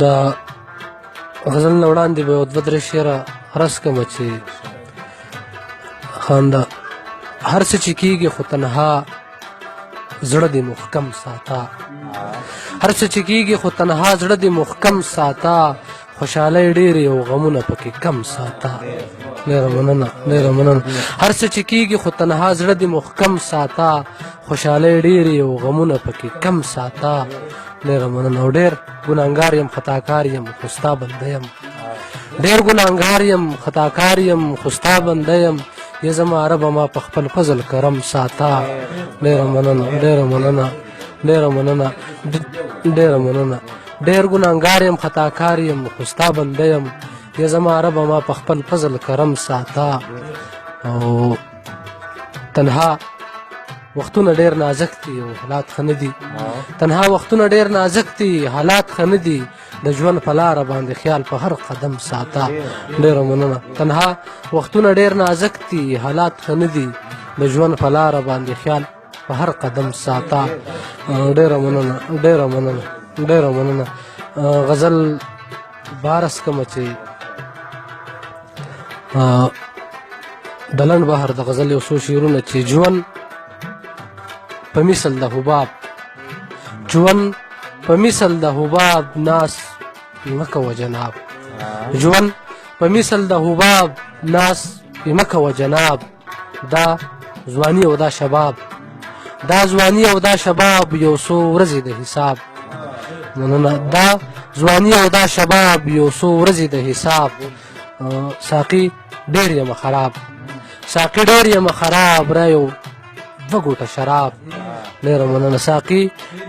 د غزل نه وړاندې به یو دوه درې شعره عرض کړمه چې خانده هر څه چې کېږي خو تنها زړه دې محکم ساته، هر څه چې کېږي خو تنها زړه دې محکم ساته، خوشحالۍ ډېرې او غمونه پکې کم ساته. ډېره مننه، ډېره مننه. هر څه چې کېږي خو تنها زړه دې محکم ساته، خوشحالۍ ډېرې او غمونه پکې کم ساته. ډېره مننه. او ډېر ګناهګار یم، خطاکار یم، خو ستا بنده یم. ډېر ګناهګار یم، خطاکار یم، خو ستا بنده یم. یا زما ربه ما په خپل فضل کرم ساته. ډېره مننه، ډېره مننه، ډېره مننه، ډېره مننه. ډېر ګناهګار یم، خطاکار یم، خو ستا بنده یم. یا زما ربه ما په خپل فضل کرم ساته. او تنها وختونه ډېر نازک دي او حالات ښه نه دي. تنها وختونه ډېر نازک دي، حالات ښه نه دي. د ژوند په لاره باندې خیال په هر قدم ساته. ډېره مننه. تنها وختونه ډېر نازک دي، حالات ښه نه دي. د ژوند په لاره باندې خیال په هر قدم ساته. ډېره مننه، ډېره مننه، ډېره مننه. غزل بارس کومه چې د لنډ بهر د غزل یو څو شعرونه چې ژوند په مثل د حباب، ژوند په مثل د حباب ناس مه کوه جناب، ژوند په مثل د حباب ناس مه کوه جناب. دا ځواني او دا شباب، دا ځواني او دا شباب یو څو ورځې د حساب. مننه. دا ځواني او دا شباب یو څو ورځې د حساب. ساقي ډېر یم خراب، ساقي ډېر یم خراب، را یو دوه ګوټه شراب. ډېره مننه. ساقي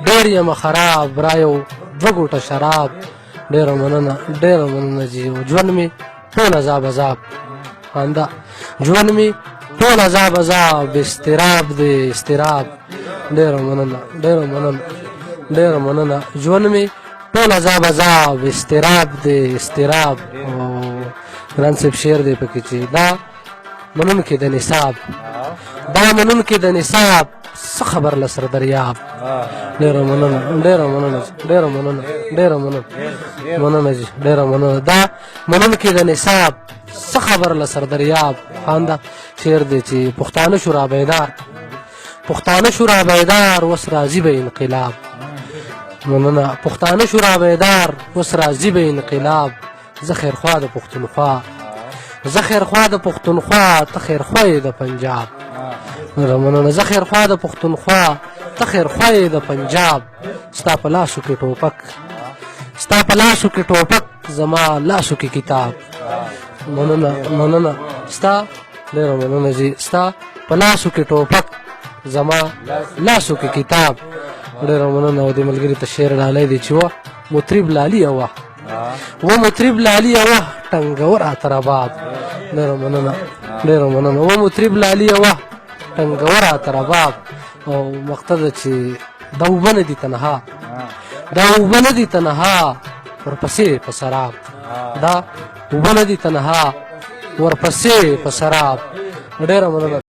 ډېر یم خراب، را یو دوه ګوټه شراب. ډېره مننه، ډېره مننه جي. ژوند مې ټول عذاب عذاب، خانده ژوند مې ټول عذاب عذاب، اضطراب دی اضطراب. ډېره مننه، ډېره مننه، ډېره مننه. ژوند مې ټول عذاب عذاب، اضطراب دی اضطراب. ګران صاحب شعر دی پکې چې دا منونکي د نصاب، دا منونکي د نصاب، څه خبر له سر دریاب. ډېره مننه، ډېره مننه، ډېره مننه، ډېره مننه، مننه جي، ډېره مننه. دا منونکي د نصاب، څه خبر له سر دریاب. خانده شعر دی چې پښتانه شو را بیدار، پښتانه شو را بیدار، اوس راځي به انقلاب. مننه. پښتانه شو را بیدار، اوس راځي به انقلاب. زه خیرخوا د پښتونخوا، زه خیرخوا د پښتونخوا، ته خیرخوا یې د پنجاب. مننه. زه خیرخوا د پښتونخوا، ته خیرخوا یې د پنجاب. ستا په لاسو کې ټوپک، ستا په لاسو کې ټوپک، زما لاسو کې کتاب. مننه، مننه. ستا ډېره مننه جي. ستا په لاسو کې ټوپک، زما لاسو کې کتاب. ډېره مننه. او دې ملګري ته شعر ډالۍ دی چې وه مطرب لالي وه، و مطرب لالي وه ټنګور اتراباد. ډېره مننه، ډېره مننه. و مطرب لالي وه ټنګور اتراباد. او مقصد چې دا اوبه نه دي تنها، دا اوبه نه دي تنها، ورپسې په سراب. دا اوبه نه دي تنها، ورپسې په سراب. ډېره مننه.